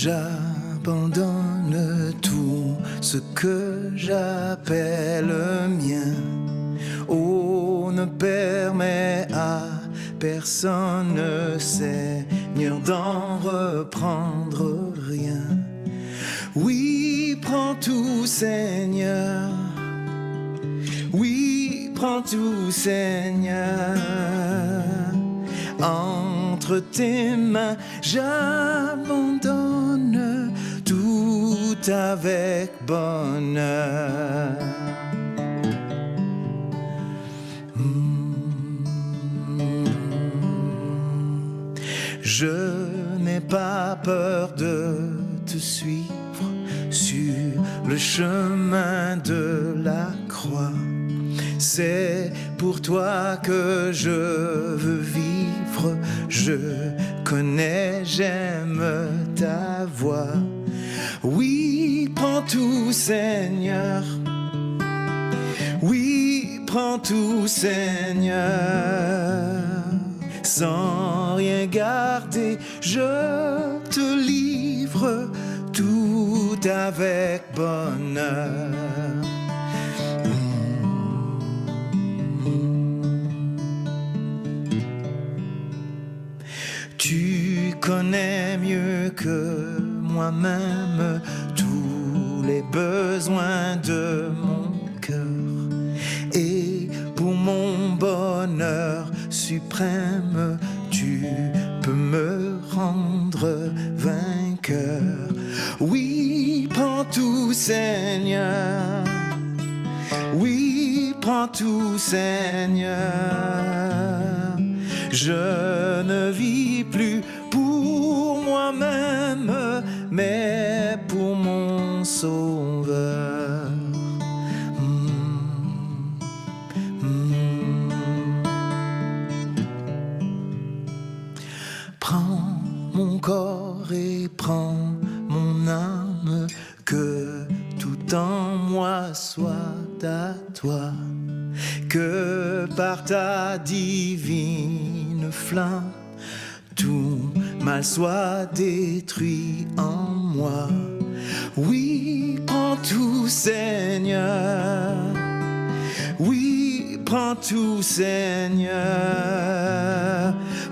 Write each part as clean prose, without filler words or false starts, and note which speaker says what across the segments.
Speaker 1: J'abandonne tout ce que j'appelle mien. Oh, ne permets à personne, Seigneur, d'en reprendre rien. Oui, prends tout, Seigneur. Oui, prends tout, Seigneur. Entre tes mains, j'abandonne tout avec bonheur. Je n'ai pas peur de te suivre sur le chemin de la croix. C'est pour toi que je veux vivre. Je connais, j'aime ta voix. Oui, prends tout, Seigneur. Oui, prends tout, Seigneur. Sans rien garder, je te livre tout avec bonheur. Tu connais mieux que moi-même tous les besoins de mon cœur. Et pour mon bonheur suprême, tu peux me rendre vainqueur. Oui, prends tout, Seigneur. Oui, prends tout, Seigneur. Je ne vis plus pour moi-même, mais pour mon Sauveur. Prends mon corps et prends mon âme, que tout en moi soit à toi. Que par ta divine flamme, tout mal soit détruit en moi. Oui, prends tout, Seigneur. Oui, prends tout, Seigneur.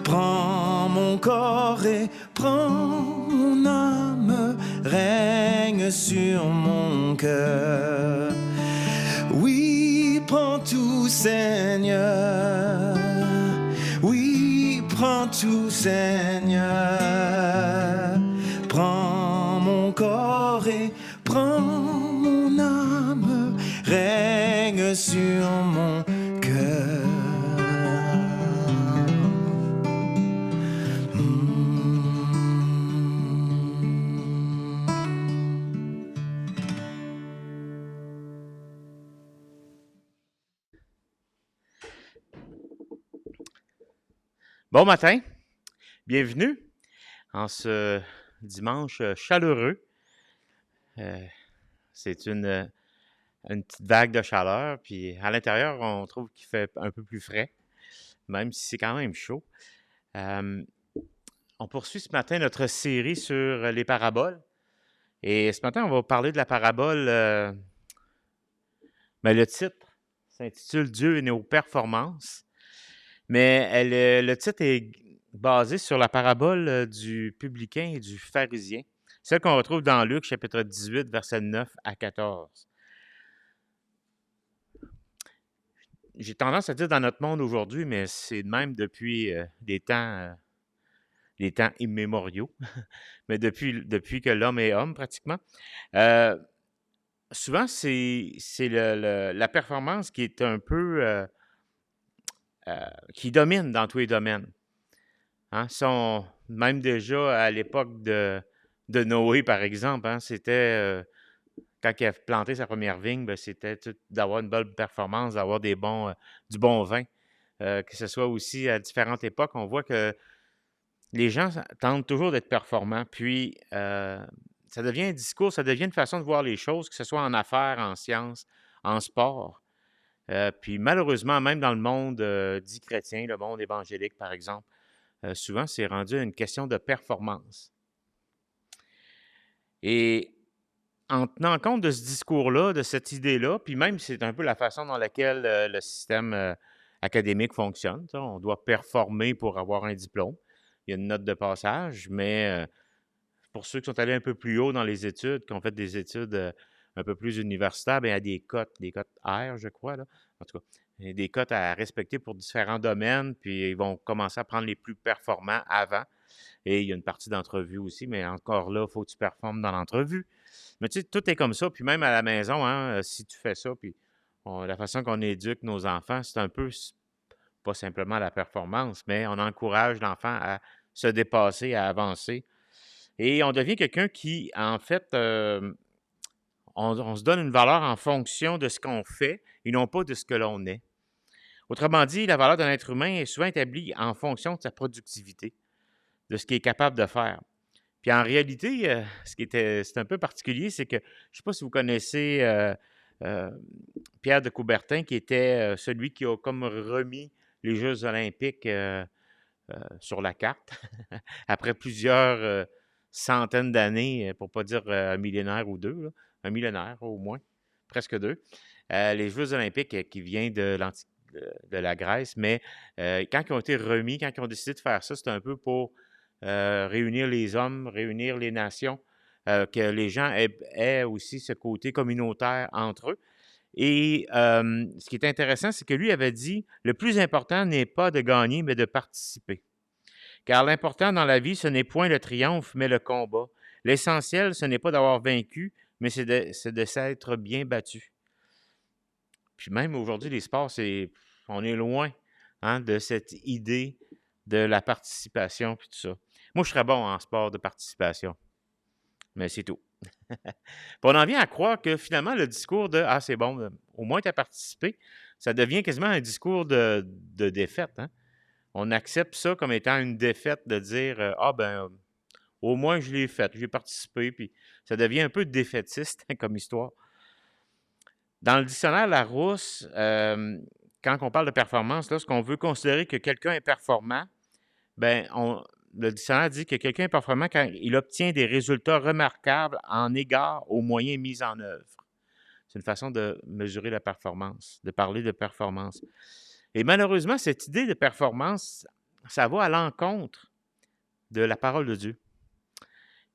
Speaker 1: Prends mon corps et prends mon âme, règne sur mon cœur. Oui, prends tout, Seigneur. Oui, prends tout, Seigneur. Prends mon corps et prends mon âme, règne sur mon cœur.
Speaker 2: Bon matin, bienvenue en ce dimanche chaleureux. C'est une petite vague de chaleur, puis à l'intérieur, on trouve qu'il fait un peu plus frais, même si c'est quand même chaud. On poursuit ce matin notre série sur les paraboles. Et ce matin, on va parler de la parabole, le titre s'intitule « Dieu et nos performances ». Mais le titre est basé sur la parabole du publicain et du pharisien, celle qu'on retrouve dans Luc, chapitre 18, versets 9 à 14. J'ai tendance à dire dans notre monde aujourd'hui, mais c'est de même depuis des temps immémoriaux, mais depuis que l'homme est homme, pratiquement. Souvent, c'est la performance qui est un peu... qui domine dans tous les domaines. Hein? Même déjà à l'époque de Noé, par exemple, hein, c'était quand il a planté sa première vigne, c'était d'avoir une bonne performance, d'avoir du bon vin. Que ce soit aussi à différentes époques, on voit que les gens tentent toujours d'être performants. Puis, ça devient un discours, ça devient une façon de voir les choses, que ce soit en affaires, en sciences, en sport. Puis malheureusement, même dans le monde dit chrétien, le monde évangélique, par exemple, souvent, c'est rendu une question de performance. Et en tenant compte de ce discours-là, de cette idée-là, puis même c'est un peu la façon dans laquelle le système académique fonctionne. On doit performer pour avoir un diplôme. Il y a une note de passage, mais pour ceux qui sont allés un peu plus haut dans les études, qui ont fait des études un peu plus universitaires, bien, il y a des cotes R, je crois, là. En tout cas, il y a des cotes à respecter pour différents domaines, puis ils vont commencer à prendre les plus performants avant. Et il y a une partie d'entrevue aussi, mais encore là, il faut que tu performes dans l'entrevue. Mais tu sais, tout est comme ça. Puis même à la maison, hein, si tu fais ça, puis la façon qu'on éduque nos enfants, c'est un peu pas simplement la performance, mais on encourage l'enfant à se dépasser, à avancer. Et on devient quelqu'un qui, en fait, on se donne une valeur en fonction de ce qu'on fait et non pas de ce que l'on est. Autrement dit, la valeur d'un être humain est souvent établie en fonction de sa productivité, de ce qu'il est capable de faire. Puis en réalité, c'est un peu particulier, c'est que, je ne sais pas si vous connaissez euh, Pierre de Coubertin, qui était celui qui a comme remis les Jeux olympiques sur la carte, après plusieurs centaines d'années, pour ne pas dire un millénaire ou deux, là, un millénaire au moins, presque deux. Les Jeux olympiques qui viennent de la Grèce, mais quand ils ont été remis, quand ils ont décidé de faire ça, c'était un peu pour réunir les hommes, réunir les nations, que les gens aient aussi ce côté communautaire entre eux. Et ce qui est intéressant, c'est que lui avait dit, le plus important n'est pas de gagner, mais de participer. Car l'important dans la vie, ce n'est point le triomphe, mais le combat. L'essentiel, ce n'est pas d'avoir vaincu, mais c'est de s'être bien battu. Puis même aujourd'hui, les sports, on est loin de cette idée de la participation puis tout ça. Moi, je serais bon en sport de participation, mais c'est tout. Puis on en vient à croire que finalement, le discours de Ah, c'est bon, au moins tu as participé, ça devient quasiment un discours de défaite. Hein? On accepte ça comme étant une défaite de dire Ah, ben, au moins je l'ai fait, j'ai participé, puis ça devient un peu défaitiste comme histoire. Dans le dictionnaire Larousse, quand on parle de performance, lorsqu'on veut considérer que quelqu'un est performant, ben, le dictionnaire dit que quelqu'un est performant quand il obtient des résultats remarquables en égard aux moyens mis en œuvre. C'est une façon de mesurer la performance, de parler de performance. Et malheureusement, cette idée de performance, ça va à l'encontre de la parole de Dieu.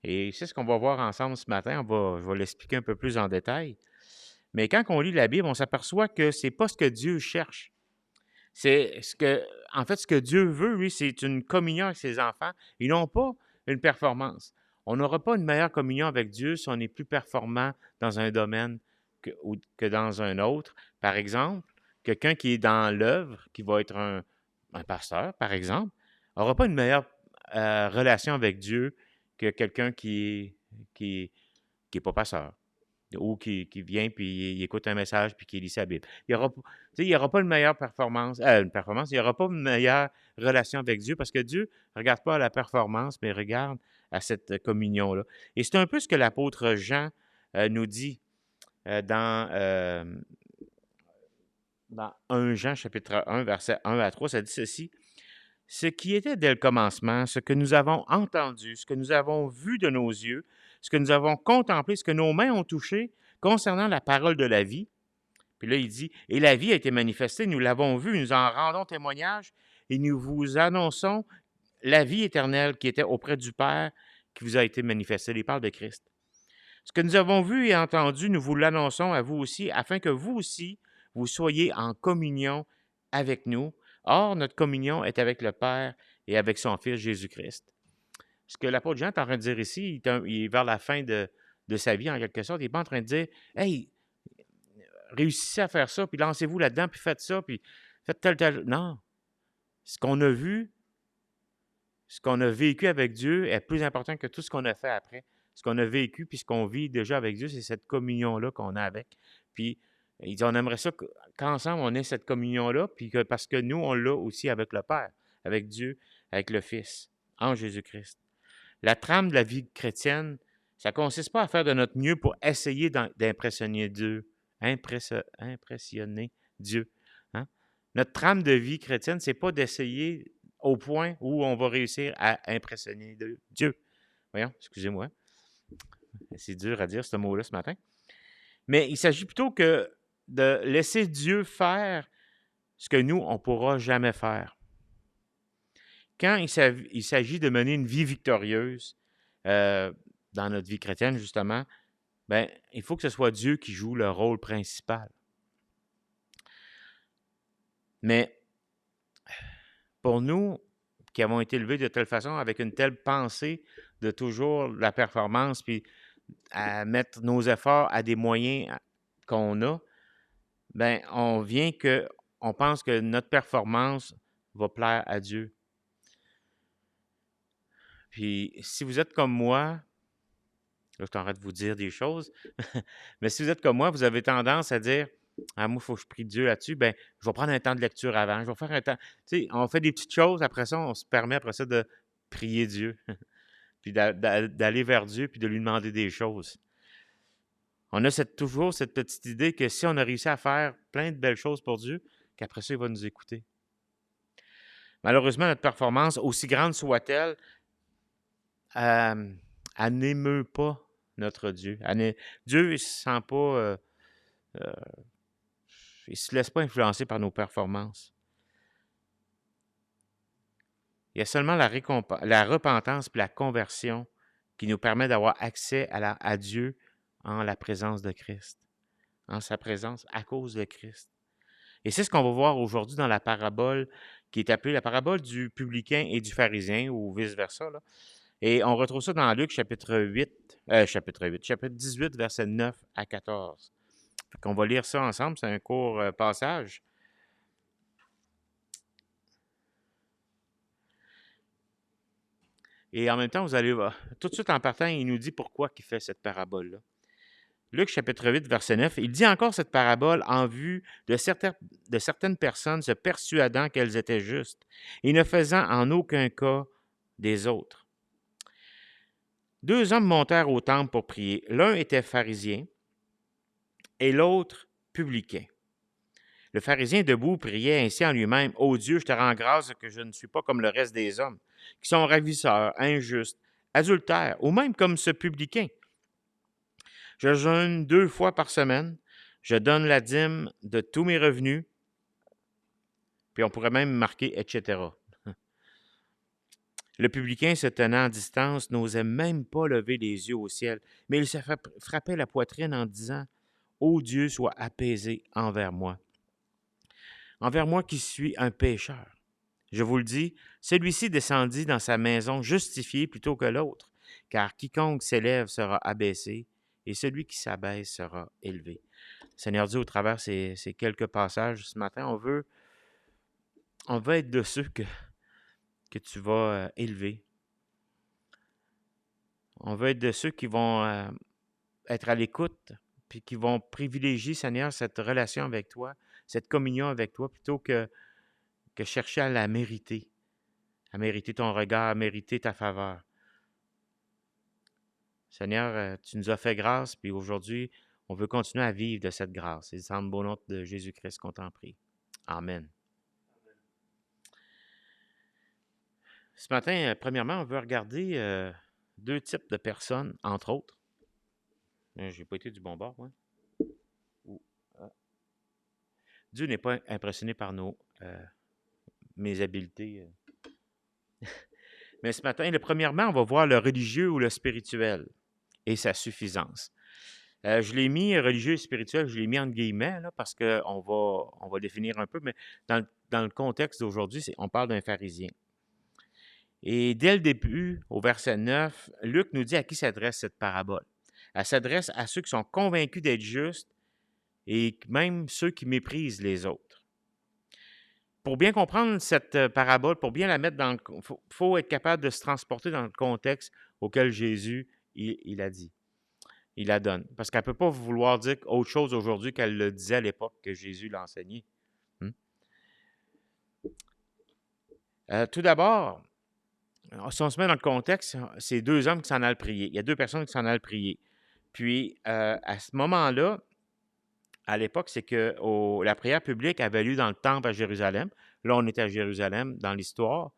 Speaker 2: Et c'est ce qu'on va voir ensemble ce matin. Je vais l'expliquer un peu plus en détail. Mais quand on lit la Bible, on s'aperçoit que ce n'est pas ce que Dieu cherche. En fait, ce que Dieu veut, lui, c'est une communion avec ses enfants et non pas une performance. On n'aura pas une meilleure communion avec Dieu si on est plus performant dans un domaine que dans un autre. Par exemple, quelqu'un qui est dans l'œuvre, qui va être un pasteur, par exemple, n'aura pas une meilleure relation avec Dieu que quelqu'un qui est pas pasteur ou qui vient puis il écoute un message puis qui lit sa Bible. Il n'y aura pas une meilleure performance, il n'y aura pas une meilleure relation avec Dieu parce que Dieu ne regarde pas à la performance, mais regarde à cette communion-là. Et c'est un peu ce que l'apôtre Jean nous dit dans 1 Jean chapitre 1, versets 1 à 3, ça dit ceci. Ce qui était dès le commencement, ce que nous avons entendu, ce que nous avons vu de nos yeux, ce que nous avons contemplé, ce que nos mains ont touché concernant la parole de la vie. Puis là, il dit, et la vie a été manifestée, nous l'avons vue, nous en rendons témoignage et nous vous annonçons la vie éternelle qui était auprès du Père qui vous a été manifestée. Il parle de Christ. Ce que nous avons vu et entendu, nous vous l'annonçons à vous aussi, afin que vous aussi, vous soyez en communion avec nous. Or, notre communion est avec le Père et avec son Fils Jésus-Christ. Ce que l'apôtre Jean est en train de dire ici, il est vers la fin de sa vie en quelque sorte, il n'est pas en train de dire « Hey, réussissez à faire ça, puis lancez-vous là-dedans, puis faites ça, puis faites tel. » Non. Ce qu'on a vu, ce qu'on a vécu avec Dieu est plus important que tout ce qu'on a fait après. Ce qu'on a vécu, puis ce qu'on vit déjà avec Dieu, c'est cette communion-là qu'on a avec. Puis, il dit, on aimerait ça qu'ensemble, on ait cette communion-là, puis parce que nous, on l'a aussi avec le Père, avec Dieu, avec le Fils, en Jésus-Christ. La trame de la vie chrétienne, ça ne consiste pas à faire de notre mieux pour essayer d'impressionner Dieu. Impressionner Dieu. Hein? Notre trame de vie chrétienne, ce n'est pas d'essayer au point où on va réussir à impressionner Dieu. Voyons, excusez-moi. C'est dur à dire ce mot-là ce matin. Mais il s'agit plutôt que de laisser Dieu faire ce que nous, on ne pourra jamais faire. Quand il s'agit de mener une vie victorieuse dans notre vie chrétienne, justement, ben, il faut que ce soit Dieu qui joue le rôle principal. Mais pour nous, qui avons été élevés de telle façon, avec une telle pensée de toujours la performance, puis à mettre nos efforts à des moyens qu'on a, ben on pense que notre performance va plaire à Dieu. Puis si vous êtes comme moi, là, je t'arrête de vous dire des choses, mais si vous êtes comme moi, vous avez tendance à dire ah, moi, il faut que je prie Dieu là-dessus, ben je vais prendre un temps de lecture avant, je vais faire un temps. Tu sais, on fait des petites choses, après ça, on se permet après ça de prier Dieu, puis d'aller vers Dieu, puis de lui demander des choses. On a toujours cette petite idée que si on a réussi à faire plein de belles choses pour Dieu, qu'après ça, il va nous écouter. Malheureusement, notre performance, aussi grande soit-elle, elle n'émeut pas notre Dieu. Dieu, il ne se sent pas... il ne se laisse pas influencer par nos performances. Il y a seulement la repentance et la conversion qui nous permet d'avoir accès à Dieu en la présence de Christ, en sa présence à cause de Christ. Et c'est ce qu'on va voir aujourd'hui dans la parabole qui est appelée la parabole du publicain et du pharisien, ou vice-versa. Là. Et on retrouve ça dans Luc chapitre 18, versets 9 à 14. Fait qu'on va lire ça ensemble, c'est un court passage. Et en même temps, vous allez voir, tout de suite en partant, il nous dit pourquoi il fait cette parabole-là. Luc chapitre 8, verset 9, il dit encore cette parabole en vue de certaines personnes se persuadant qu'elles étaient justes et ne faisant en aucun cas des autres. 2 hommes montèrent au temple pour prier. L'un était pharisien et l'autre publicain. Le pharisien debout priait ainsi en lui-même, « Ô Dieu, je te rends grâce que je ne suis pas comme le reste des hommes, qui sont ravisseurs, injustes, adultères, ou même comme ce publicain. Je jeûne 2 fois par semaine, je donne la dîme de tous mes revenus, puis on pourrait même marquer, etc. » Le publicain, se tenant en distance, n'osait même pas lever les yeux au ciel, mais il se frappait la poitrine en disant, « Ô Dieu, sois apaisé envers moi qui suis un pécheur. Je vous le dis, celui-ci descendit dans sa maison justifié plutôt que l'autre, car quiconque s'élève sera abaissé, et celui qui s'abaisse sera élevé. » Seigneur Dieu, au travers ces quelques passages ce matin, on veut être de ceux que tu vas élever. On veut être de ceux qui vont être à l'écoute, puis qui vont privilégier, Seigneur, cette relation avec toi, cette communion avec toi, plutôt que chercher à la mériter, à mériter ton regard, à mériter ta faveur. Seigneur, tu nous as fait grâce, puis aujourd'hui, on veut continuer à vivre de cette grâce. C'est dans le beau nom de Jésus-Christ qu'on t'en prie. Amen. Ce matin, premièrement, on veut regarder 2 types de personnes, entre autres. Je n'ai pas été du bon bord, moi. Dieu n'est pas impressionné par mes habiletés. Mais ce matin, premièrement, on va voir le religieux ou le spirituel et sa suffisance. Je l'ai mis, religieux et spirituel, je l'ai mis entre guillemets, là, parce qu'on va définir un peu, mais dans le contexte d'aujourd'hui, on parle d'un pharisien. Et dès le début, au verset 9, Luc nous dit à qui s'adresse cette parabole. Elle s'adresse à ceux qui sont convaincus d'être justes et même ceux qui méprisent les autres. Pour bien comprendre cette parabole, pour bien la mettre dans le... faut être capable de se transporter dans le contexte auquel Jésus, il a dit. Il la donne. Parce qu'elle ne peut pas vouloir dire autre chose aujourd'hui qu'elle le disait à l'époque que Jésus l'a enseigné. Tout d'abord, si on se met dans le contexte, c'est 2 hommes qui s'en allent prier. Il y a 2 personnes qui s'en allent prier. Puis, à ce moment-là, à l'époque, c'est que la prière publique avait lieu dans le temple à Jérusalem. Là, on est à Jérusalem dans l'histoire.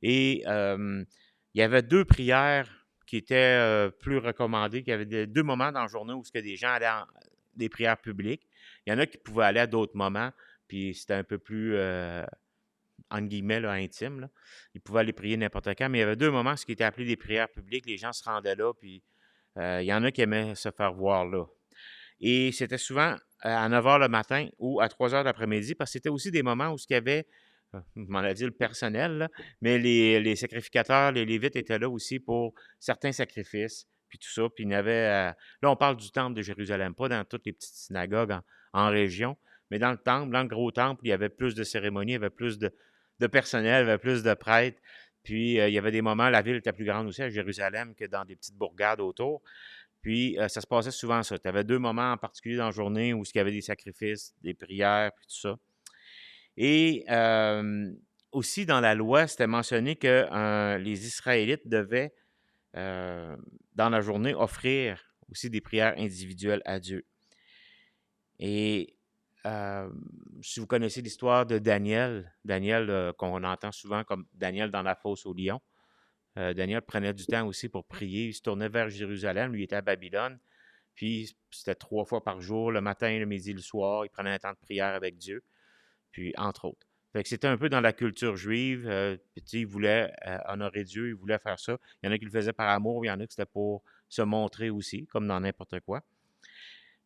Speaker 2: Et il y avait 2 prières qui était plus recommandé, qu'il y avait deux moments dans la journée où des gens allaient des prières publiques. Il y en a qui pouvaient aller à d'autres moments, puis c'était un peu plus, entre guillemets, là, intime. Là. Ils pouvaient aller prier n'importe quand, mais il y avait deux moments, ce qui était appelé des prières publiques. Les gens se rendaient là, puis il y en a qui aimaient se faire voir là. Et c'était souvent à 9 h le matin ou à 3 h l'après-midi, parce que c'était aussi des moments où il y avait, je m'en a dit le personnel, là, mais les sacrificateurs, les Lévites étaient là aussi pour certains sacrifices, puis tout ça. Puis il y avait, là, on parle du temple de Jérusalem, pas dans toutes les petites synagogues en région, mais dans le temple, dans le gros temple, il y avait plus de cérémonies, il y avait plus de personnel, il y avait plus de prêtres. Puis il y avait des moments, la ville était plus grande aussi à Jérusalem que dans des petites bourgades autour. Puis, ça se passait souvent ça. Tu avais deux moments en particulier dans la journée où il y avait des sacrifices, des prières, puis tout ça. Et aussi, dans la loi, c'était mentionné que les Israélites devaient, dans la journée, offrir aussi des prières individuelles à Dieu. Et si vous connaissez l'histoire de Daniel, qu'on entend souvent comme Daniel dans la fosse au lion, Daniel prenait du temps aussi pour prier. Il se tournait vers Jérusalem. Lui, il était à Babylone. Puis, c'était 3 fois par jour, le matin, le midi, le soir. Il prenait un temps de prière avec Dieu. Puis, entre autres. Fait que c'était un peu dans la culture juive. Puis, il voulait honorer Dieu. Il voulait faire ça. Il y en a qui le faisaient par amour. Il y en a qui c'était pour se montrer aussi, comme dans n'importe quoi.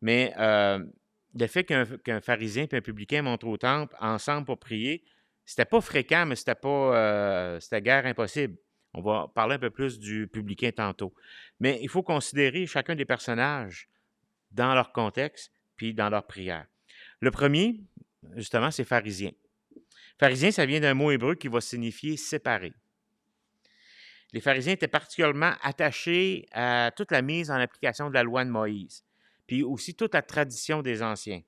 Speaker 2: Mais le fait qu'un pharisien et un publicain montrent au temple ensemble pour prier, c'était pas fréquent, mais c'était guère impossible. On va parler un peu plus du publicain tantôt. Mais il faut considérer chacun des personnages dans leur contexte puis dans leur prière. Le premier, justement, c'est pharisien. Pharisien, ça vient d'un mot hébreu qui va signifier séparé. Les pharisiens étaient particulièrement attachés à toute la mise en application de la loi de Moïse, puis aussi toute la tradition des anciens.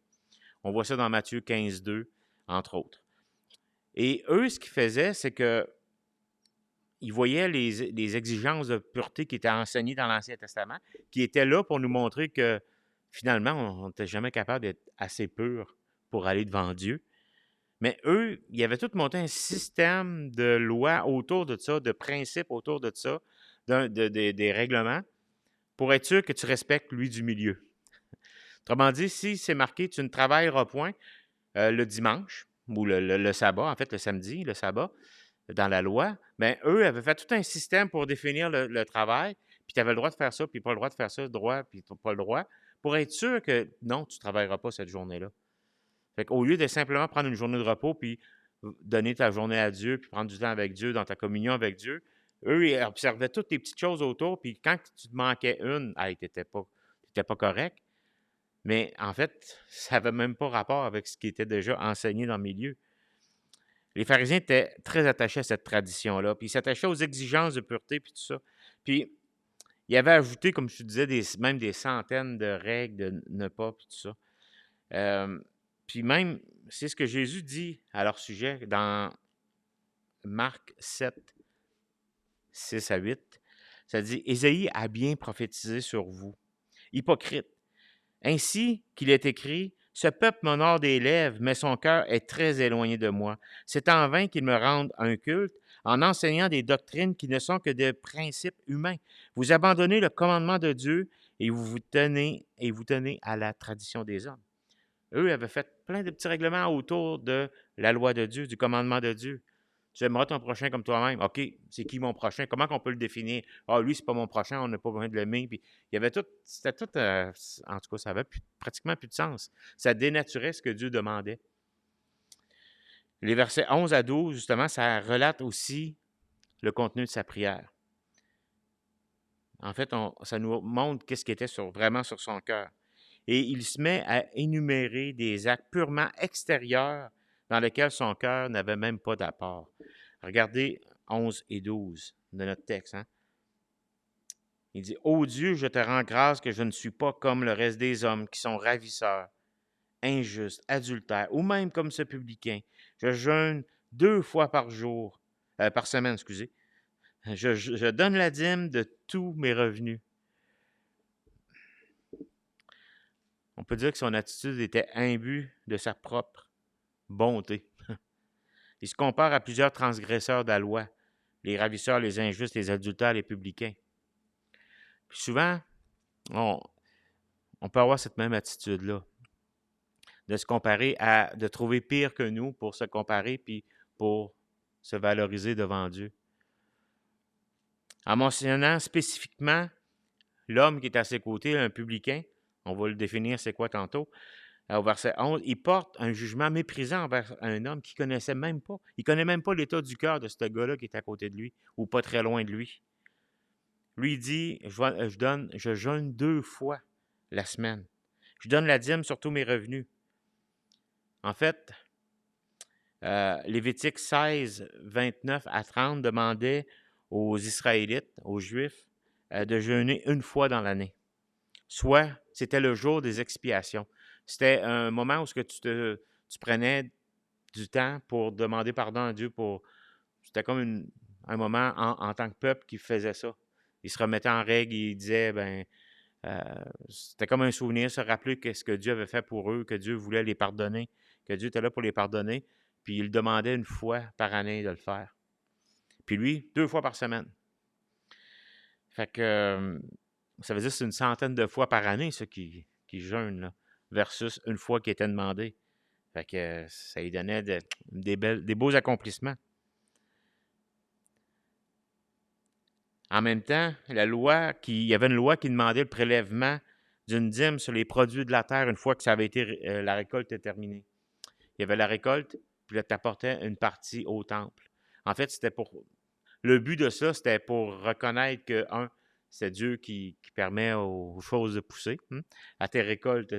Speaker 2: On voit ça dans Matthieu 15:2, entre autres. Et eux, ce qu'ils faisaient, c'est que ils voyaient les exigences de pureté qui étaient enseignées dans l'Ancien Testament, qui étaient là pour nous montrer que finalement, on n'était jamais capable d'être assez pur pour aller devant Dieu. Mais eux, ils avaient tout monté un système de lois autour de ça, de principes autour de ça, des règlements, pour être sûr que tu respectes lui du milieu. Autrement dit, si c'est marqué « tu ne travailleras point » le dimanche, ou le sabbat, en fait le samedi, le sabbat, dans la loi, bien, eux avaient fait tout un système pour définir le travail, puis tu avais le droit de faire ça, puis pas le droit de faire ça, droit, puis pas le droit, pour être sûr que non, tu ne travailleras pas cette journée-là. Fait qu'au lieu de simplement prendre une journée de repos, puis donner ta journée à Dieu, puis prendre du temps avec Dieu, dans ta communion avec Dieu, eux, ils observaient toutes les petites choses autour, puis quand tu te manquais une, tu n'étais pas correct. Mais en fait, ça n'avait même pas rapport avec ce qui était déjà enseigné dans le milieu. Les pharisiens étaient très attachés à cette tradition-là, puis ils s'attachaient aux exigences de pureté, puis tout ça. Puis, ils avaient ajouté, comme je te disais, même des centaines de règles de ne pas, puis tout ça. Puis même, c'est ce que Jésus dit à leur sujet dans Marc 7, 6 à 8. Ça dit « Ésaïe a bien prophétisé sur vous, hypocrite. Ainsi qu'il est écrit, ce peuple m'honore des lèvres, mais son cœur est très éloigné de moi. C'est en vain qu'ils me rendent un culte, en enseignant des doctrines qui ne sont que des principes humains. Vous abandonnez le commandement de Dieu et vous tenez à la tradition des hommes. » Eux avaient fait plein de petits règlements autour de la loi de Dieu, du commandement de Dieu. Tu aimeras ton prochain comme toi-même. OK, c'est qui mon prochain? Comment on peut le définir? Ah, lui, c'est pas mon prochain, on n'a pas besoin de l'aimer. Puis il y avait tout, c'était tout, en tout cas, ça avait pratiquement plus de sens. Ça dénaturait ce que Dieu demandait. Les versets 11 à 12, justement, ça relate aussi le contenu de sa prière. En fait, ça nous montre qu'est-ce qui était vraiment sur son cœur. Et il se met à énumérer des actes purement extérieurs dans lesquels son cœur n'avait même pas d'apport. Regardez 11 et 12 de notre texte. Hein? Il dit « Ô Dieu, je te rends grâce que je ne suis pas comme le reste des hommes qui sont ravisseurs, injustes, adultères, ou même comme ce publicain. Je jeûne 2 fois par semaine, excusez. Je donne la dîme de tous mes revenus. » On peut dire que son attitude était imbue de sa propre bonté. Il se compare à plusieurs transgresseurs de la loi, les ravisseurs, les injustes, les adultères, les publicains. Puis souvent, on peut avoir cette même attitude-là, de se comparer de trouver pire que nous pour se comparer puis pour se valoriser devant Dieu. En mentionnant spécifiquement l'homme qui est à ses côtés, un publicain, on va le définir c'est quoi tantôt, au verset 11, il porte un jugement méprisant envers un homme qu'il ne connaissait même pas. Il ne connaît même pas l'état du cœur de ce gars-là qui est à côté de lui ou pas très loin de lui. Lui, il dit, je jeûne 2 fois la semaine. Je donne la dîme sur tous mes revenus. En fait, Lévitique 16, 29 à 30 demandait aux Israélites, aux Juifs, de jeûner 1 fois dans l'année. Soit, c'était le jour des expiations. C'était un moment où tu prenais du temps pour demander pardon à Dieu. C'était comme un moment en tant que peuple qui faisait ça. Ils se remettaient en règle, ils disaient, c'était comme un souvenir, se rappeler ce que Dieu avait fait pour eux, que Dieu voulait les pardonner, que Dieu était là pour les pardonner, puis il demandait 1 fois par année de le faire. Puis lui, 2 fois par semaine. Fait que ça veut dire que c'est une centaine de fois par année, ça, qui jeûne, là, versus 1 fois qui était demandé. Fait que ça lui donnait des beaux accomplissements. En même temps, il y avait une loi qui demandait le prélèvement d'une dîme sur les produits de la terre une fois que ça avait été la récolte était terminée. Il y avait la récolte, puis là, tu apportais une partie au temple. En fait, le but de ça, c'était pour reconnaître que, c'est Dieu qui permet aux choses de pousser, à tes récoltes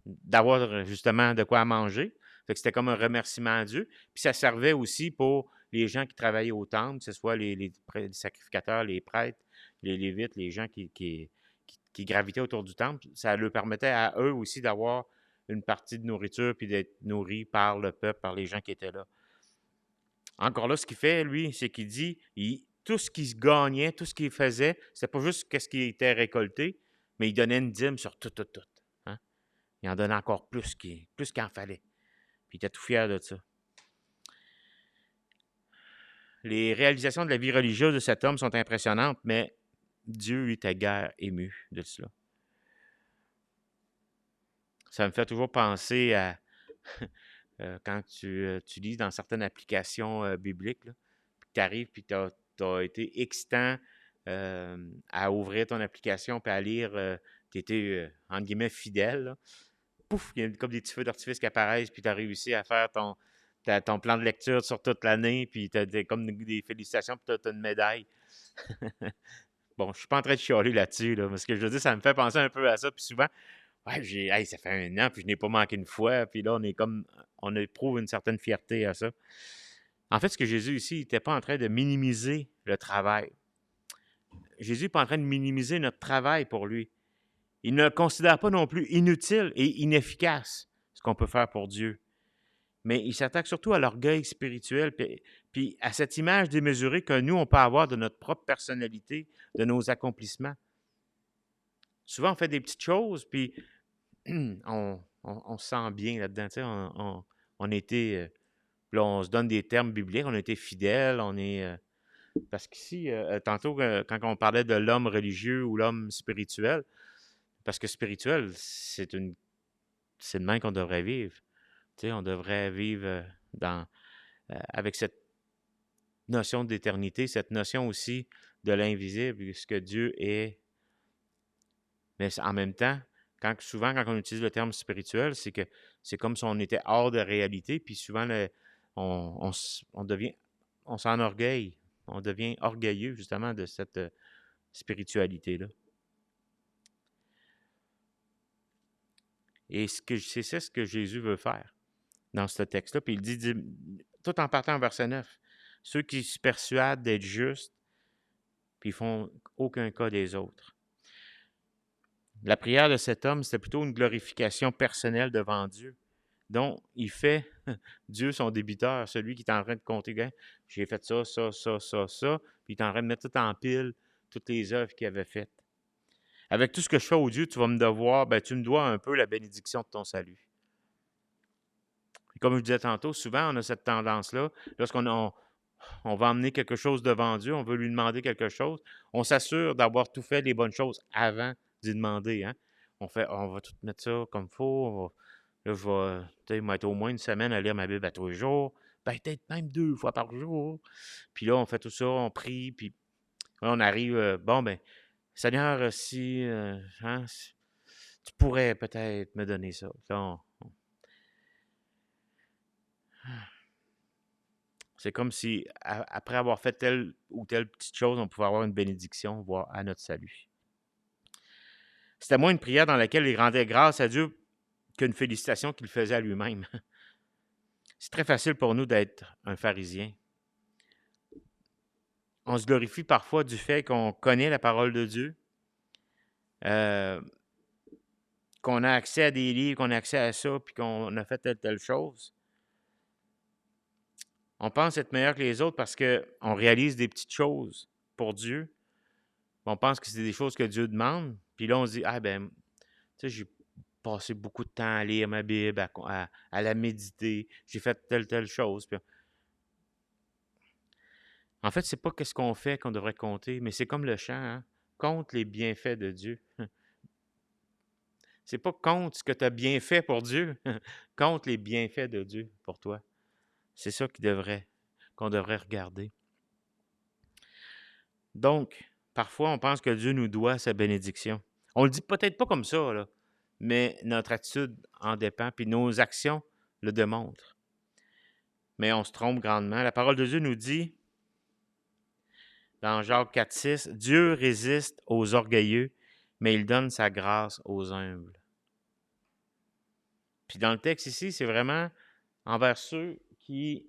Speaker 2: d'avoir justement de quoi manger. Fait que c'était comme un remerciement à Dieu. Puis ça servait aussi pour les gens qui travaillaient au temple, que ce soit les sacrificateurs, les prêtres, les lévites, les gens qui gravitaient autour du temple. Ça leur permettait à eux aussi d'avoir une partie de nourriture puis d'être nourris par le peuple, par les gens qui étaient là. Encore là, ce qu'il fait, lui, c'est qu'il dit, tout ce qu'il gagnait, tout ce qu'il faisait, c'était pas juste ce qui était récolté, mais il donnait une dîme sur tout. Hein? Il en donnait encore plus qu'il en fallait. Puis il était tout fier de ça. Les réalisations de la vie religieuse de cet homme sont impressionnantes, mais Dieu était guère ému de cela. Ça me fait toujours penser à quand tu lis dans certaines applications bibliques, là, puis tu arrives puis tu as été excitant à ouvrir ton application puis à lire, tu étais, entre guillemets, fidèle. Là. Pouf, il y a comme des petits feux d'artifice qui apparaissent puis tu as réussi à faire ton plan de lecture sur toute l'année puis tu as comme des félicitations puis tu as une médaille. Bon, je ne suis pas en train de chialer là-dessus, là, parce que je veux dire, ça me fait penser un peu à ça. Puis souvent, ouais, ça fait 1 an, puis je n'ai pas manqué une fois. Puis là, on éprouve une certaine fierté à ça. En fait, ce que Jésus ici, il n'était pas en train de minimiser le travail. Jésus n'est pas en train de minimiser notre travail pour lui. Il ne considère pas non plus inutile et inefficace ce qu'on peut faire pour Dieu. Mais il s'attaque surtout à l'orgueil spirituel, puis à cette image démesurée que nous, on peut avoir de notre propre personnalité, de nos accomplissements. Souvent, on fait des petites choses, puis on se sent bien là-dedans. Tu sais, on était... là, on se donne des termes bibliques, on a été fidèles, on est... parce qu'ici, tantôt, quand on parlait de l'homme religieux ou l'homme spirituel, parce que spirituel, c'est de même qu'on devrait vivre. Tu sais, on devrait vivre avec cette notion d'éternité, cette notion aussi de l'invisible, ce que Dieu est. Mais en même temps, souvent, quand on utilise le terme spirituel, c'est que c'est comme si on était hors de réalité, puis souvent, on s'enorgueille, on devient orgueilleux, justement, de cette spiritualité-là. Et c'est ce que Jésus veut faire dans ce texte-là. Puis il dit, tout en partant au verset 9, ceux qui se persuadent d'être justes, puis ils font aucun cas des autres. La prière de cet homme, c'était plutôt une glorification personnelle devant Dieu, dont il fait Dieu son débiteur, celui qui est en train de compter, j'ai fait ça, puis il est en train de mettre tout en pile, toutes les œuvres qu'il avait faites. Avec tout ce que je fais au Dieu, tu vas me devoir, tu me dois un peu la bénédiction de ton salut. Et comme je disais tantôt, souvent on a cette tendance-là, lorsqu'on on va emmener quelque chose devant Dieu, on veut lui demander quelque chose, on s'assure d'avoir tout fait les bonnes choses avant d'y demander, hein. On va tout mettre ça comme il faut. Là, je vais, tu sais, mettre au moins une semaine à lire ma Bible à tous les jours, ben, peut-être même 2 fois par jour. Puis là, on fait tout ça, on prie, puis là, on arrive, bon, ben, Seigneur, si hein, tu pourrais peut-être me donner ça. Là, c'est comme si, après avoir fait telle ou telle petite chose, on pouvait avoir une bénédiction, voire à notre salut. C'était moins une prière dans laquelle il rendait grâce à Dieu qu'une félicitation qu'il faisait à lui-même. C'est très facile pour nous d'être un pharisien. On se glorifie parfois du fait qu'on connaît la parole de Dieu, euh, qu'on a accès à des livres, qu'on a accès à ça, puis qu'on a fait telle chose. On pense être meilleur que les autres parce qu'on réalise des petites choses pour Dieu. On pense que c'est des choses que Dieu demande. Puis là, on se dit, ah ben, tu sais, j'ai passé beaucoup de temps à lire ma Bible, à la méditer. J'ai fait telle chose. Puis, en fait, c'est pas qu'est-ce qu'on fait qu'on devrait compter, mais c'est comme le chant, hein? Compte les bienfaits de Dieu. C'est pas compte ce que tu as bien fait pour Dieu. Compte les bienfaits de Dieu pour toi. C'est ça qu'on devrait regarder. Donc, parfois, on pense que Dieu nous doit sa bénédiction. On le dit peut-être pas comme ça, là, mais notre attitude en dépend, puis nos actions le démontrent. Mais on se trompe grandement. La parole de Dieu nous dit, dans Jacques 4,6, Dieu résiste aux orgueilleux, mais il donne sa grâce aux humbles. Puis dans le texte ici, c'est vraiment envers ceux qui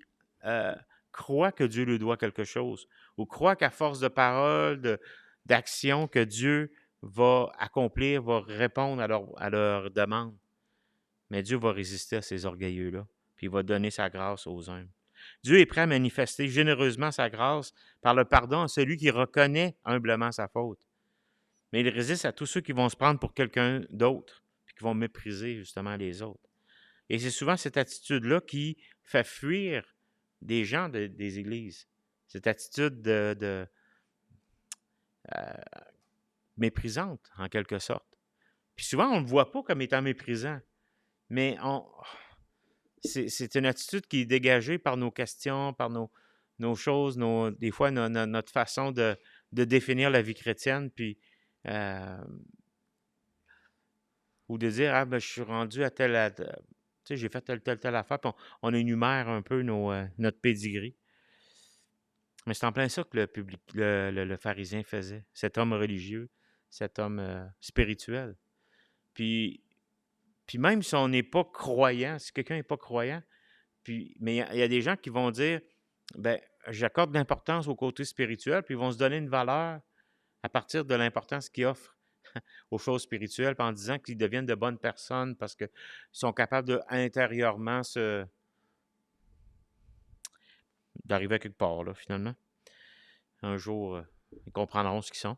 Speaker 2: croient que Dieu lui doit quelque chose, ou croient qu'à force de paroles, d'action, que Dieu va accomplir, va répondre à leur demande. Mais Dieu va résister à ces orgueilleux-là, puis il va donner sa grâce aux humbles. Dieu est prêt à manifester généreusement sa grâce par le pardon à celui qui reconnaît humblement sa faute. Mais il résiste à tous ceux qui vont se prendre pour quelqu'un d'autre, puis qui vont mépriser justement les autres. Et c'est souvent cette attitude-là qui fait fuir des gens des églises. Cette attitude méprisante, en quelque sorte. Puis souvent, on ne le voit pas comme étant méprisant, mais c'est une attitude qui est dégagée par nos questions, par nos choses, des fois notre façon de définir la vie chrétienne, puis ou de dire, ah ben je suis rendu à tu sais, j'ai fait telle affaire, puis on énumère un peu notre pedigree. Mais c'est en plein ça que le pharisien faisait, cet homme religieux, cet homme spirituel. Puis même si on n'est pas croyant, si quelqu'un n'est pas croyant, mais il y a des gens qui vont dire, ben j'accorde de l'importance au côté spirituel, puis ils vont se donner une valeur à partir de l'importance qu'ils offrent aux choses spirituelles, puis en disant qu'ils deviennent de bonnes personnes parce qu'ils sont capables de intérieurement d'arriver à quelque part, là, finalement. Un jour, ils comprendront ce qu'ils sont.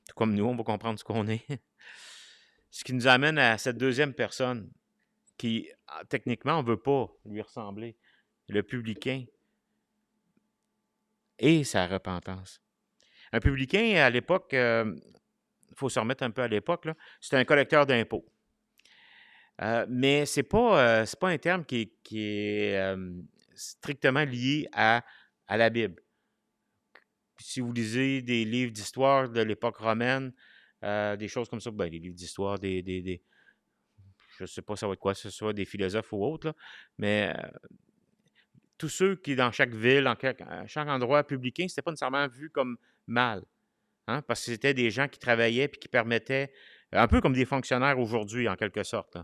Speaker 2: Tout comme nous, on va comprendre ce qu'on est. Ce qui nous amène à cette deuxième personne qui, techniquement, on ne veut pas lui ressembler. Le publicain et sa repentance. Un publicain, à l'époque, il faut se remettre un peu à l'époque, c'était un collecteur d'impôts. Mais ce n'est pas un terme qui est strictement lié à la Bible. Si vous lisez des livres d'histoire de l'époque romaine, des choses comme ça, ben, les livres d'histoire, je ne sais pas ça va être quoi, que ce soit des philosophes ou autres, là, mais tous ceux qui, dans chaque ville, chaque endroit publicain, ce n'était pas nécessairement vu comme mal. Hein, parce que c'était des gens qui travaillaient et qui permettaient, un peu comme des fonctionnaires aujourd'hui, en quelque sorte.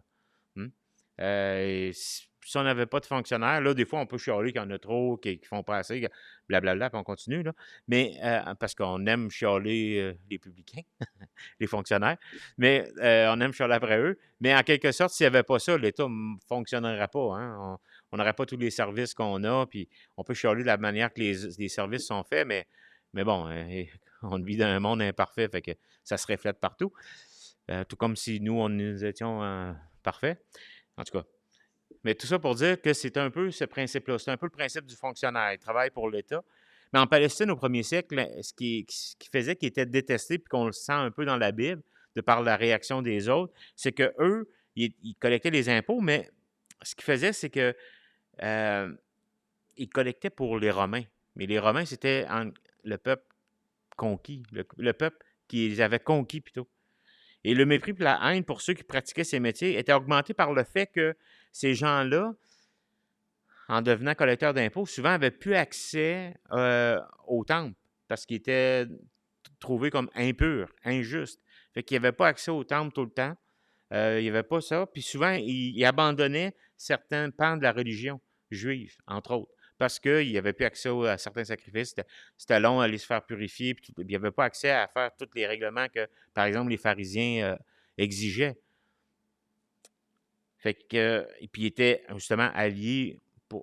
Speaker 2: Si on n'avait pas de fonctionnaires, là, des fois, on peut chialer qu'il y en a trop, qui font pas assez, blablabla, puis on continue. Là. Mais parce qu'on aime chialer les publicains, les fonctionnaires, mais on aime chialer après eux. Mais en quelque sorte, s'il n'y avait pas ça, l'État ne fonctionnerait pas. Hein. On n'aurait pas tous les services qu'on a, puis on peut chialer de la manière que les services sont faits, mais bon, on vit dans un monde imparfait, fait que ça se reflète partout. Tout comme si nous étions parfaits. En tout cas, Mais tout ça pour dire que c'est un peu ce principe-là. C'est un peu le principe du fonctionnaire. Il travaille pour l'État. Mais en Palestine, au premier siècle, ce qui faisait qu'il était détesté, puis qu'on le sent un peu dans la Bible, de par la réaction des autres, c'est qu'eux, ils collectaient les impôts, mais ce qu'ils faisaient, c'est que ils collectaient pour les Romains. Mais les Romains, c'était le peuple conquis, le peuple qu'ils avaient conquis plutôt. Et le mépris et la haine pour ceux qui pratiquaient ces métiers était augmenté par le fait que ces gens-là, en devenant collecteurs d'impôts, souvent n'avaient plus accès au temple parce qu'ils étaient trouvés comme impurs, injustes. Fait qu'ils n'avaient pas accès au temple tout le temps. Il n'y avait pas ça. Puis souvent, ils abandonnaient certains pans de la religion juive, entre autres, parce qu'ils n'avaient plus accès à certains sacrifices. C'était long à aller se faire purifier. Puis il n'y avait pas accès à faire tous les règlements que, par exemple, les pharisiens exigeaient. Fait que, et puis ils étaient justement alliés,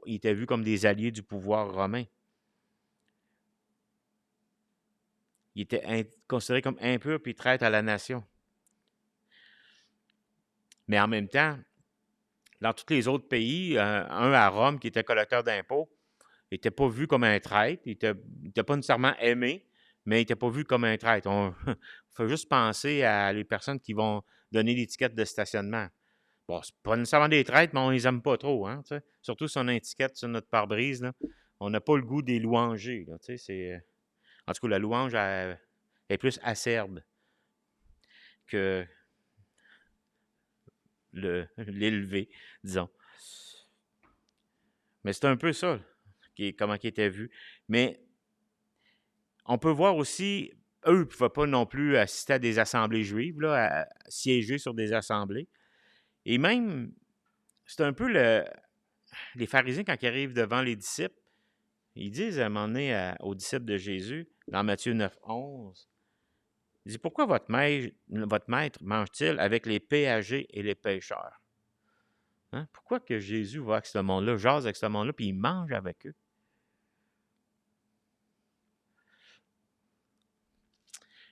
Speaker 2: ils étaient vus comme des alliés du pouvoir romain. Ils étaient considérés comme impurs puis traîtres à la nation. Mais en même temps, dans tous les autres pays, un à Rome qui était collecteur d'impôts, il n'était pas vu comme un traître. Il n'était pas nécessairement aimé, mais il n'était pas vu comme un traître. Il faut juste penser à les personnes qui vont donner l'étiquette de stationnement. Bon, c'est pas nécessairement des traîtres, mais on les aime pas trop, hein, tu sais. Surtout si on a une étiquette sur notre pare-brise, là. On n'a pas le goût des louangers, là, tu sais. En tout cas, la louange est plus acerbe que l'élevé, disons. Mais c'est un peu ça, comment il était vu. Mais on peut voir aussi, eux ne pouvaient pas non plus assister à des assemblées juives, là, à siéger sur des assemblées. Et même, c'est un peu les pharisiens, quand ils arrivent devant les disciples, ils disent à un moment donné aux disciples de Jésus, dans Matthieu 9, 11, il dit, pourquoi votre maître mange-t-il avec les péagers et les pêcheurs? Hein? Pourquoi que Jésus va avec ce monde-là, jase avec ce monde-là, puis il mange avec eux?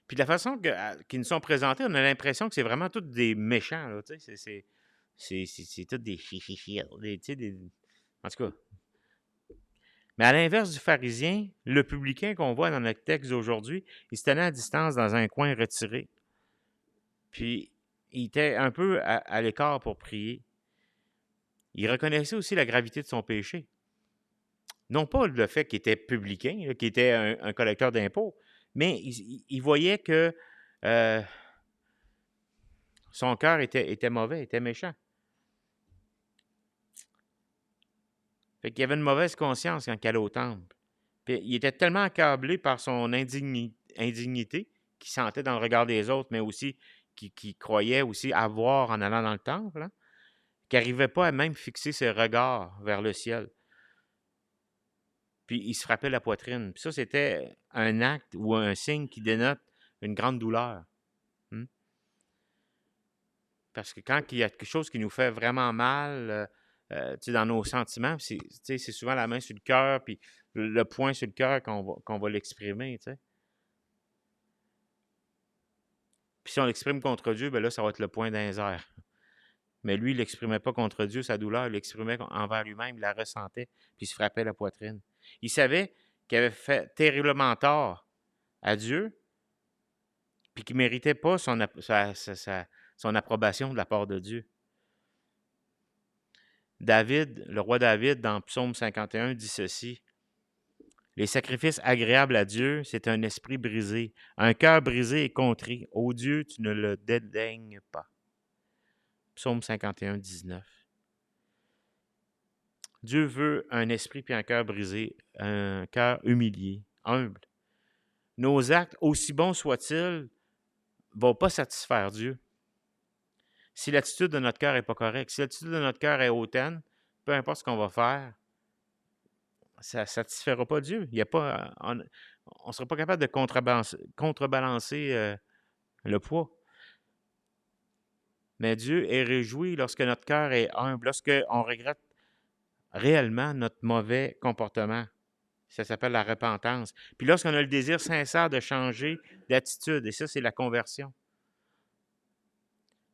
Speaker 2: Puis de la façon qu'ils nous sont présentés, on a l'impression que c'est vraiment tous des méchants, là, tu sais, c'est tous des chichichis, en tout cas. Mais à l'inverse du pharisien, le publicain qu'on voit dans notre texte d'aujourd'hui, il se tenait à distance dans un coin retiré. Puis, il était un peu à l'écart pour prier. Il reconnaissait aussi la gravité de son péché. Non pas le fait qu'il était publicain, là, qu'il était un collecteur d'impôts, mais il voyait que son cœur était mauvais, était méchant. Fait qu'il avait une mauvaise conscience quand il allait au temple. Puis il était tellement accablé par son indignité qu'il sentait dans le regard des autres, mais aussi qu'il croyait aussi avoir en allant dans le temple, hein, qu'il n'arrivait pas à même fixer ses regards vers le ciel. Puis il se frappait la poitrine. Puis ça, c'était un acte ou un signe qui dénote une grande douleur. Parce que quand il y a quelque chose qui nous fait vraiment mal, dans nos sentiments, c'est souvent la main sur le cœur, puis le poing sur le cœur qu'on va l'exprimer. T'sais. Puis si on l'exprime contre Dieu, ben là, ça va être le poing dans les airs. Mais lui, il ne l'exprimait pas contre Dieu, sa douleur, il l'exprimait envers lui-même, il la ressentait, puis il se frappait la poitrine. Il savait qu'il avait fait terriblement tort à Dieu, puis qu'il ne méritait pas son approbation de la part de Dieu. David, le roi David, dans Psaume 51, dit ceci. Les sacrifices agréables à Dieu, c'est un esprit brisé, un cœur brisé et contrit. Ô Dieu, tu ne le dédaignes pas. Psaume 51, 19. Dieu veut un esprit puis un cœur brisé, un cœur humilié, humble. Nos actes, aussi bons soient-ils, ne vont pas satisfaire Dieu. Si l'attitude de notre cœur n'est pas correcte, si l'attitude de notre cœur est hautaine, peu importe ce qu'on va faire, ça ne satisfera pas Dieu. On ne sera pas capable de contrebalancer le poids. Mais Dieu est réjoui lorsque notre cœur est humble, lorsqu'on regrette réellement notre mauvais comportement. Ça s'appelle la repentance. Puis lorsqu'on a le désir sincère de changer d'attitude, et ça, c'est la conversion.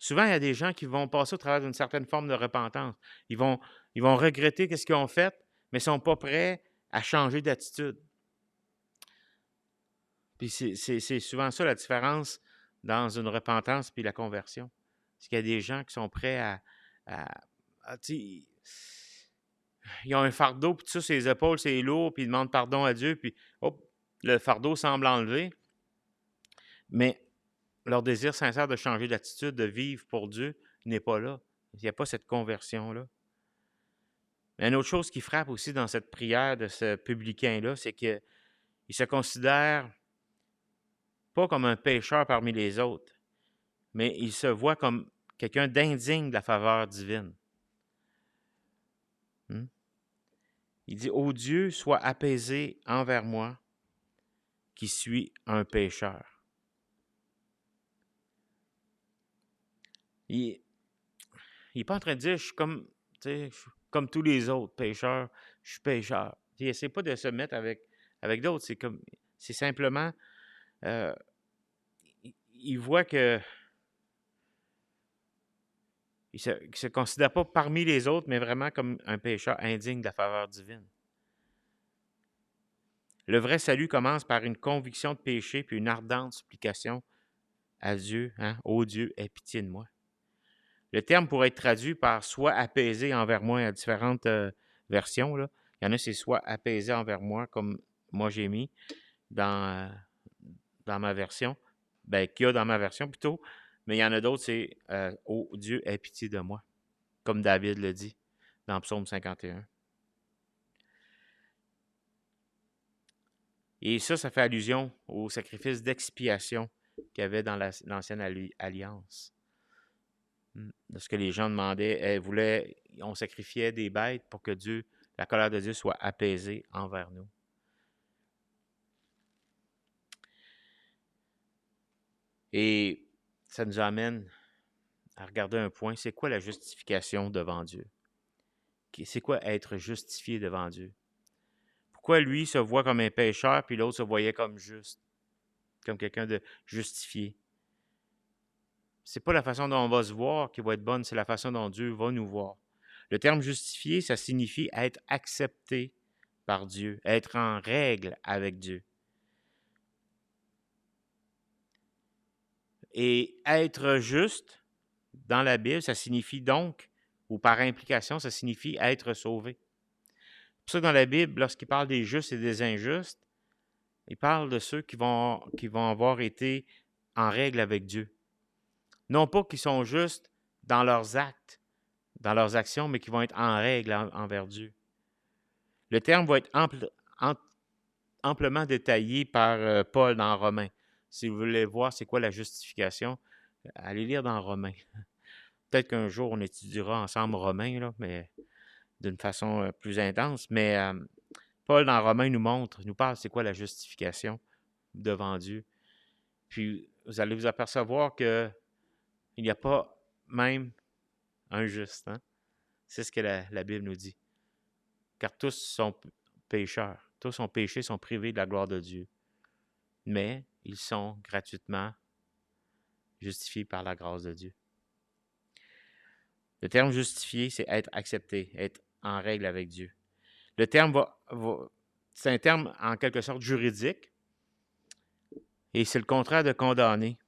Speaker 2: Souvent, il y a des gens qui vont passer au travers d'une certaine forme de repentance. Ils vont, ils vont regretter ce qu'ils ont fait, mais ils ne sont pas prêts à changer d'attitude. Puis c'est souvent ça la différence dans une repentance puis la conversion. C'est qu'il y a des gens qui sont prêts tu sais, ils ont un fardeau, puis tout ça, sur les épaules, c'est lourd, puis ils demandent pardon à Dieu, puis hop, le fardeau semble enlevé. Mais leur désir sincère de changer d'attitude, de vivre pour Dieu, n'est pas là. Il n'y a pas cette conversion-là. Mais une autre chose qui frappe aussi dans cette prière de ce publicain-là, c'est qu'il se considère pas comme un pécheur parmi les autres, mais il se voit comme quelqu'un d'indigne de la faveur divine. Il dit « Ô Dieu, sois apaisé envers moi, qui suis un pécheur. » Il n'est pas en train de dire « Je suis comme tous les autres pécheurs, je suis pécheur. » Il n'essaie pas de se mettre avec d'autres. C'est simplement, il voit que il ne se considère pas parmi les autres, mais vraiment comme un pécheur indigne de la faveur divine. Le vrai salut commence par une conviction de péché puis une ardente supplication à Dieu. Ô Dieu, aie pitié de moi. Le terme pourrait être traduit par « sois apaisé envers moi » à différentes versions. Là. Il y en a, c'est « sois apaisé envers moi », comme moi j'ai mis dans ma version. Qu'il y a dans ma version plutôt. Mais il y en a d'autres, c'est « ô Dieu, aie pitié de moi », comme David le dit dans Psaume 51. Et ça fait allusion au sacrifice d'expiation qu'il y avait dans l'ancienne alliance. Lorsque les gens demandaient, on sacrifiait des bêtes pour que la colère de Dieu soit apaisée envers nous. Et ça nous amène à regarder un point, c'est quoi la justification devant Dieu? C'est quoi être justifié devant Dieu? Pourquoi lui se voit comme un pécheur, puis l'autre se voyait comme juste, comme quelqu'un de justifié? C'est pas la façon dont on va se voir qui va être bonne, c'est la façon dont Dieu va nous voir. Le terme justifié, ça signifie être accepté par Dieu, être en règle avec Dieu. Et être juste, dans la Bible, ça signifie donc, ou par implication, ça signifie être sauvé. C'est pour ça que dans la Bible, lorsqu'il parle des justes et des injustes, il parle de ceux qui vont avoir été en règle avec Dieu. Non pas qu'ils sont justes dans leurs actes, dans leurs actions, mais qui vont être en règle envers Dieu. Le terme va être amplement détaillé par Paul dans Romains. Si vous voulez voir c'est quoi la justification, allez lire dans Romains. Peut-être qu'un jour, on étudiera ensemble Romains, là, mais d'une façon plus intense. Mais Paul, dans Romains, nous parle c'est quoi la justification devant Dieu. Puis, vous allez vous apercevoir qu'il n'y a pas même un juste. C'est ce que la Bible nous dit. Car tous sont pécheurs. Tous ont péché, sont privés de la gloire de Dieu. Mais ils sont gratuitement justifiés par la grâce de Dieu. Le terme justifié, c'est être accepté, être en règle avec Dieu. Le terme c'est un terme en quelque sorte juridique et c'est le contraire de condamné.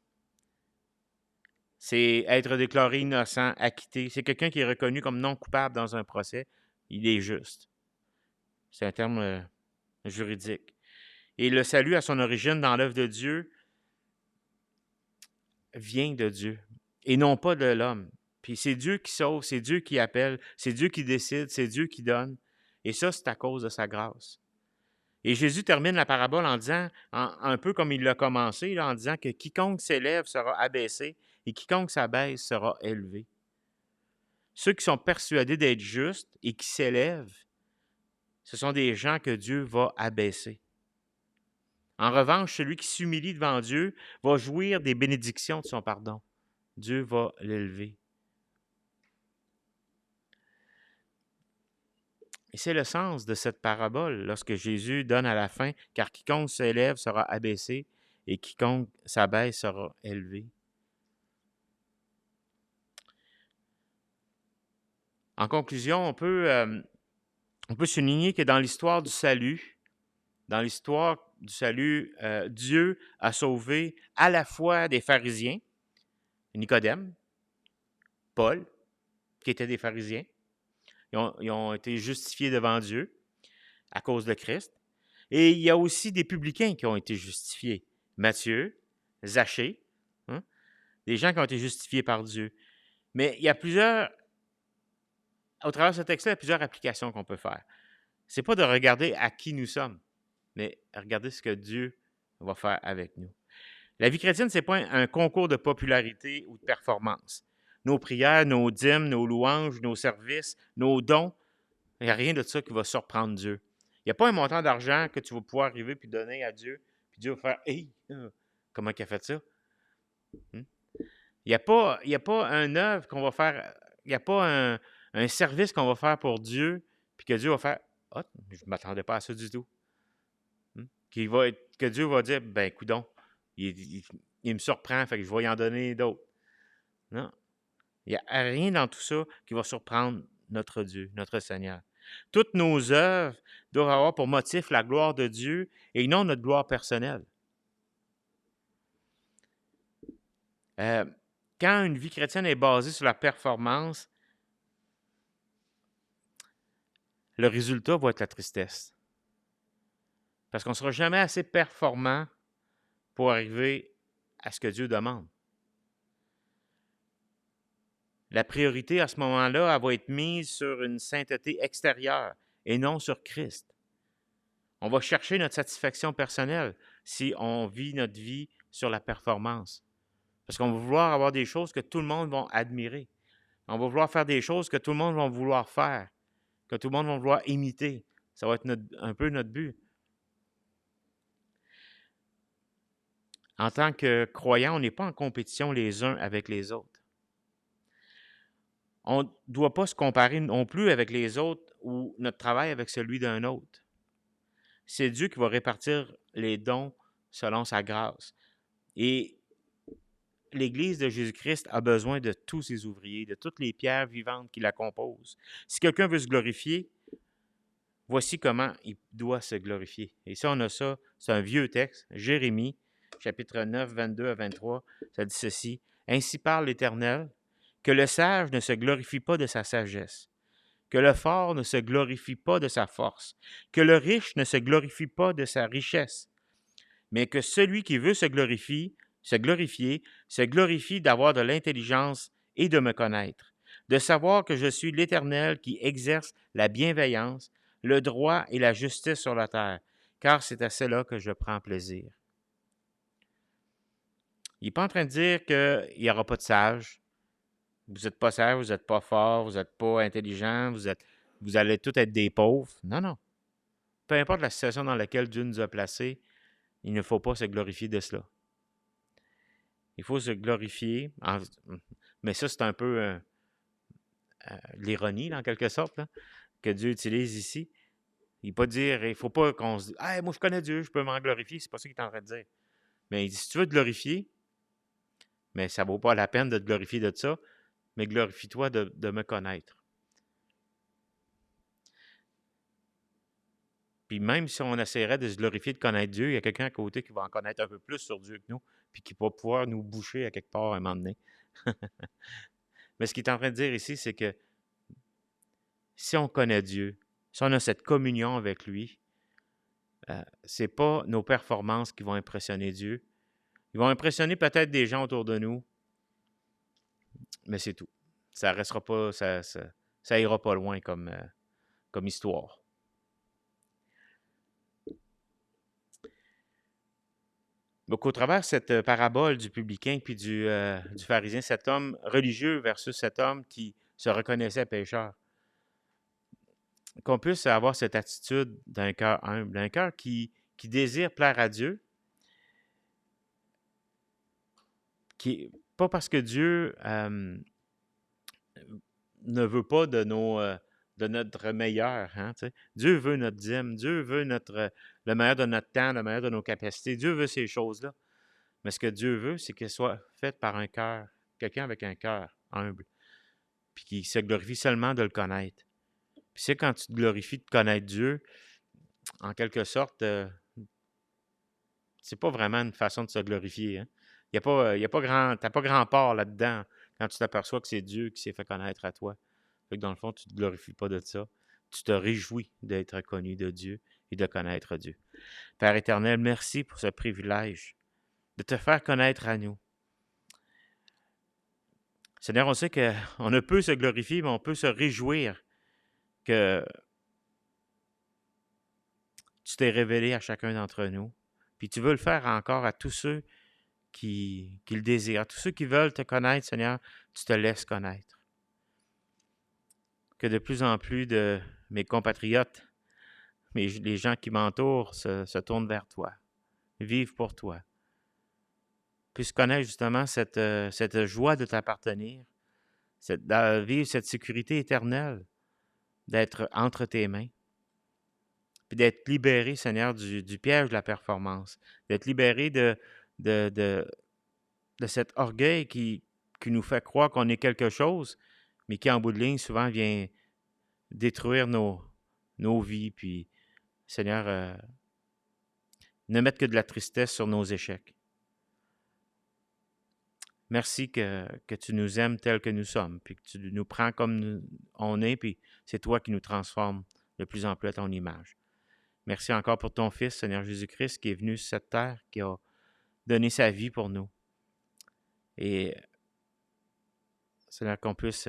Speaker 2: C'est être déclaré innocent, acquitté. C'est quelqu'un qui est reconnu comme non coupable dans un procès. Il est juste. C'est un terme juridique. Et le salut à son origine dans l'œuvre de Dieu vient de Dieu et non pas de l'homme. Puis c'est Dieu qui sauve, c'est Dieu qui appelle, c'est Dieu qui décide, c'est Dieu qui donne. Et ça, c'est à cause de sa grâce. Et Jésus termine la parabole en disant, un peu comme il l'a commencé, là, en disant que quiconque s'élève sera abaissé et quiconque s'abaisse sera élevé. Ceux qui sont persuadés d'être justes et qui s'élèvent, ce sont des gens que Dieu va abaisser. En revanche, celui qui s'humilie devant Dieu va jouir des bénédictions de son pardon. Dieu va l'élever. Et c'est le sens de cette parabole lorsque Jésus donne à la fin « Car quiconque s'élève sera abaissé et quiconque s'abaisse sera élevé ». En conclusion, on peut souligner que dans l'histoire du salut, Dieu a sauvé à la fois des pharisiens, Nicodème, Paul, qui étaient des pharisiens. Ils ont été justifiés devant Dieu à cause de Christ. Et il y a aussi des publicains qui ont été justifiés. Matthieu, Zachée, hein, des gens qui ont été justifiés par Dieu. Mais il y a au travers de ce texte-là, il y a plusieurs applications qu'on peut faire. C'est pas de regarder à qui nous sommes, mais regarder ce que Dieu va faire avec nous. La vie chrétienne, c'est pas un concours de popularité ou de performance. Nos prières, nos dîmes, nos louanges, nos services, nos dons, il n'y a rien de ça qui va surprendre Dieu. Il n'y a pas un montant d'argent que tu vas pouvoir arriver puis donner à Dieu, puis Dieu va faire « Hey, comment il a fait ça? Il n'y a pas un œuvre qu'on va faire, il n'y a pas un service qu'on va faire pour Dieu, puis que Dieu va faire « Ah, je ne m'attendais pas à ça du tout. Que Dieu va dire « Ben, coudonc, il me surprend, fait que je vais y en donner d'autres. » Non. Il n'y a rien dans tout ça qui va surprendre notre Dieu, notre Seigneur. Toutes nos œuvres doivent avoir pour motif la gloire de Dieu et non notre gloire personnelle. Quand une vie chrétienne est basée sur la performance, le résultat va être la tristesse. Parce qu'on ne sera jamais assez performant pour arriver à ce que Dieu demande. La priorité à ce moment-là, elle va être mise sur une sainteté extérieure et non sur Christ. On va chercher notre satisfaction personnelle si on vit notre vie sur la performance. Parce qu'on va vouloir avoir des choses que tout le monde va admirer. On va vouloir faire des choses que tout le monde va vouloir faire, que tout le monde va vouloir imiter. Ça va être un peu notre but. En tant que croyants, on n'est pas en compétition les uns avec les autres. On ne doit pas se comparer non plus avec les autres ou notre travail avec celui d'un autre. C'est Dieu qui va répartir les dons selon sa grâce. Et l'Église de Jésus-Christ a besoin de tous ses ouvriers, de toutes les pierres vivantes qui la composent. Si quelqu'un veut se glorifier, voici comment il doit se glorifier. Et ça, on a ça, c'est un vieux texte, Jérémie, chapitre 9, 22 à 23, ça dit ceci. « Ainsi parle l'Éternel, que le sage ne se glorifie pas de sa sagesse, que le fort ne se glorifie pas de sa force, que le riche ne se glorifie pas de sa richesse, mais que celui qui veut se glorifier d'avoir de l'intelligence et de me connaître, de savoir que je suis l'Éternel qui exerce la bienveillance, le droit et la justice sur la terre, car c'est à cela que je prends plaisir. » Il n'est pas en train de dire qu'il n'y aura pas de sages. Vous n'êtes pas sage, vous n'êtes pas fort, vous n'êtes pas intelligent, vous allez tous être des pauvres. Non, non. Peu importe la situation dans laquelle Dieu nous a placés, il ne faut pas se glorifier de cela. Il faut se glorifier, mais ça c'est un peu l'ironie, en quelque sorte, là, que Dieu utilise ici. Il ne faut pas qu'on se dise « Ah, moi je connais Dieu, je peux m'en glorifier », c'est pas ça qu'il est en train de dire. Mais il dit, si tu veux te glorifier, mais ça ne vaut pas la peine de te glorifier de ça, mais glorifie-toi de me connaître. Puis même si on essaierait de se glorifier de connaître Dieu, il y a quelqu'un à côté qui va en connaître un peu plus sur Dieu que nous, puis qui va pouvoir nous boucher à quelque part à un moment donné. Mais ce qu'il est en train de dire ici, c'est que si on connaît Dieu, si on a cette communion avec lui, ce n'est pas nos performances qui vont impressionner Dieu. Ils vont impressionner peut-être des gens autour de nous, mais c'est tout. Ça restera pas, ça ira pas loin comme histoire. Donc, au travers de cette parabole du publicain puis du pharisien, cet homme religieux versus cet homme qui se reconnaissait pécheur, qu'on puisse avoir cette attitude d'un cœur humble, d'un cœur qui désire plaire à Dieu, pas parce que Dieu ne veut pas de notre meilleur. Hein, Dieu veut notre dîme, Dieu veut le meilleur de notre temps, le meilleur de nos capacités. Dieu veut ces choses-là. Mais ce que Dieu veut, c'est qu'elles soient faites par un cœur, quelqu'un avec un cœur humble. puis qui se glorifie seulement de le connaître. Puis c'est quand tu te glorifies de connaître Dieu, en quelque sorte, c'est pas vraiment une façon de se glorifier. Hein? Il y a pas grand, t'as pas grand part là-dedans quand tu t'aperçois que c'est Dieu qui s'est fait connaître à toi. Fait que dans le fond, tu te glorifies pas de ça. Tu te réjouis d'être connu de Dieu et de connaître Dieu. Père éternel, merci pour ce privilège de te faire connaître à nous. Seigneur, on sait qu'on ne peut se glorifier, mais on peut se réjouir que tu t'es révélé à chacun d'entre nous. Puis tu veux le faire encore à tous ceux qui le désirent. À tous ceux qui veulent te connaître, Seigneur, tu te laisses connaître. Que de plus en plus de mes compatriotes, les gens qui m'entourent se tournent vers toi, vivent pour toi, puissent connaître justement cette joie de t'appartenir, vivre cette sécurité éternelle, d'être entre tes mains, puis d'être libéré, Seigneur, du piège de la performance, d'être libéré de cet orgueil qui nous fait croire qu'on est quelque chose, mais qui, en bout de ligne, souvent vient détruire nos vies, puis, Seigneur, ne mettre que de la tristesse sur nos échecs. Merci que tu nous aimes tels que nous sommes, puis que tu nous prends comme on est, puis c'est toi qui nous transformes de plus en plus à ton image. Merci encore pour ton Fils, Seigneur Jésus-Christ, qui est venu sur cette terre, qui a donné sa vie pour nous. Et, Seigneur, qu'on puisse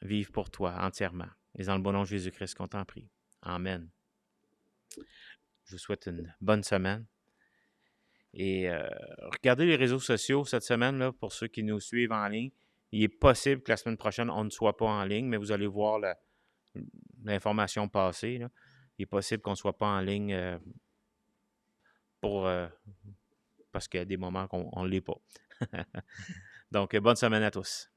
Speaker 2: vivre pour toi entièrement. Et dans le bon nom de Jésus-Christ qu'on t'en prie. Amen. Je vous souhaite une bonne semaine. Et regardez les réseaux sociaux cette semaine, là, pour ceux qui nous suivent en ligne. Il est possible que la semaine prochaine, on ne soit pas en ligne, mais vous allez voir l'information passer. Là. Il est possible qu'on ne soit pas en ligne parce qu'il y a des moments qu'on ne l'est pas. Donc, bonne semaine à tous.